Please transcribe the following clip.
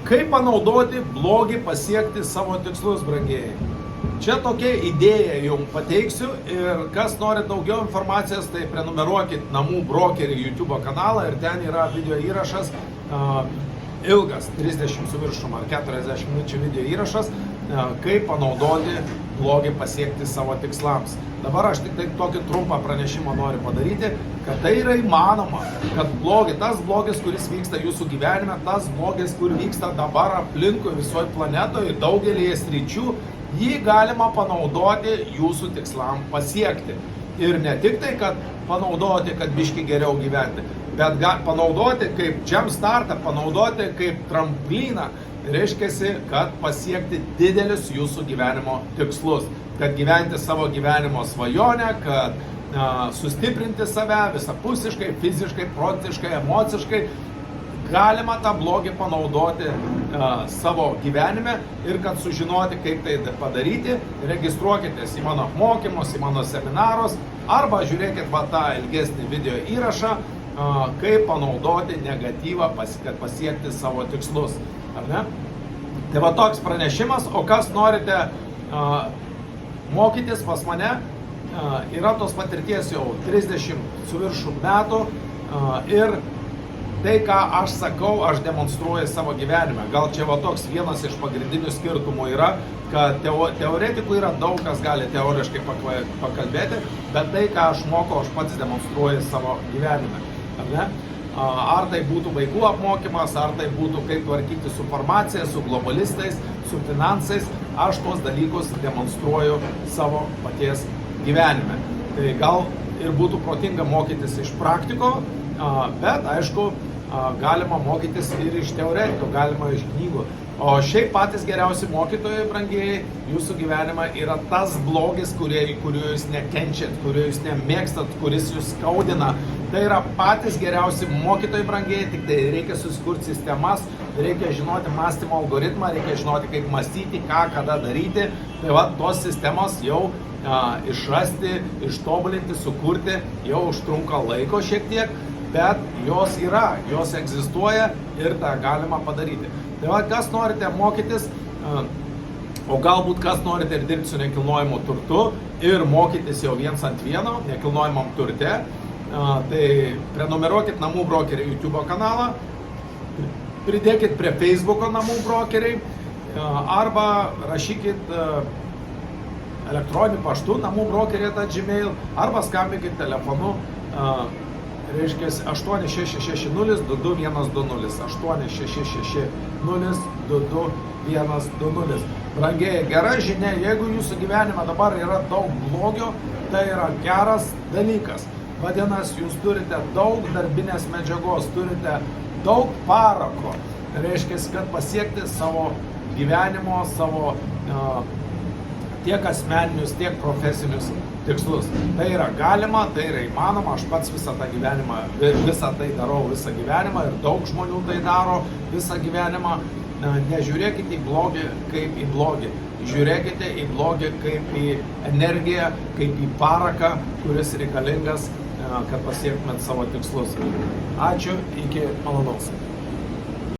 Kaip panaudoti blogį pasiekti savo tikslus, brangieji? Čia tokia idėja jums pateiksiu ir kas nori daugiau informacijos, tai prenumeruokit Namų brokerį YouTube kanalą ir ten yra video įrašas, ilgas, 30 su viršum ar 40 minučių video įrašas, kaip panaudoti blogį pasiekti savo tikslams. Dabar aš tik tokį trumpą pranešimą noriu padaryti, kad tai yra įmanoma, kad tas blogis, kuris vyksta jūsų gyvenime, tas blogis, kur vyksta dabar aplinkui visoje planetoje ir daugelį sričių, jį galima panaudoti jūsų tikslam pasiekti. Ir ne tik tai, kad panaudoti, kad biški geriau gyventi, bet panaudoti kaip jump startą, panaudoti kaip trampliną, reiškia, kad pasiekti didelius jūsų gyvenimo tikslus, kad gyventi savo gyvenimo svajonę, kad sustiprinti save visapusiškai, fiziškai, protiškai, emociškai. Galima tą blogį panaudoti savo gyvenime ir kad sužinoti, kaip tai padaryti, registruokitės į mano apmokymus, į mano seminarus arba žiūrėkit tą ilgesnį video įrašą, kaip panaudoti negatyvą, kad pasiekti savo tikslus. Ar ne? Tai va toks pranešimas, o kas norite mokytis pas mane, yra tos patirties jau 30 su viršum metų ir tai, ką aš sakau, aš demonstruoju savo gyvenime. Gal čia va toks vienas iš pagrindinių skirtumų yra, kad teoretikų yra daug, kas gali teoriškai pakalbėti, bet tai, ką aš mokau, aš pats demonstruoju savo gyvenime. Ar ne? Ar tai būtų vaikų apmokymas, ar tai būtų kaip tvarkyti su farmacija, su globalistais, su finansais, aš tos dalykus demonstruoju savo paties gyvenime. Tai gal ir būtų protinga mokytis iš praktiko, bet aišku, galima mokytis ir iš teoretikų, galima iš knygų. O šiaip patys geriausi mokytojai, brangieji, jūsų gyvenime yra tas blogis, kurio jūs nekenčiat, kurio jūs nemėgstat, kuris jūs skaudina. Tai yra patys geriausi mokytojai, brangieji, tik tai reikia susikurti sistemas, reikia žinoti mąstymo algoritmą, reikia žinoti, kaip mąstyti, ką, kada daryti. Tai va, tos sistemos jau išrasti, ištobulinti, sukurti, jau užtrunka laiko šiek tiek, bet jos yra, jos egzistuoja ir tą galima padaryti. Tai va, kas norite mokytis, o galbūt kas norite ir dirbti su nekilnojimu turtu ir mokytis jau viens ant vieno nekilnojimam turte, tai prenumeruokit Namų brokerį YouTube kanalą, pridėkit prie Facebooko Namų brokeriai arba rašykit elektroniniu paštu Namų brokerį@gmail arba skambinkit telefonu, reiškia 8660-22120, 8660-22120. Brangieji, gera žinia, jeigu jūsų gyvenime dabar yra daug blogio, tai yra geras dalykas. Vadinasi, jūs turite daug darbinės medžiagos, turite daug parako. Reiškia, kad pasiekti savo gyvenimo, savo tiek asmeninius, tiek profesinius tikslus. Tai yra galima, tai yra įmanoma, aš pats visą tai darau visą gyvenimą ir daug žmonių tai daro visą gyvenimą. Nežiūrėkite į blogį kaip į blogį, žiūrėkite į blogį kaip į energiją, kaip į paraką, kuris reikalingas, kad pasiektumėt savo tikslus. Ačiū, iki malonaus.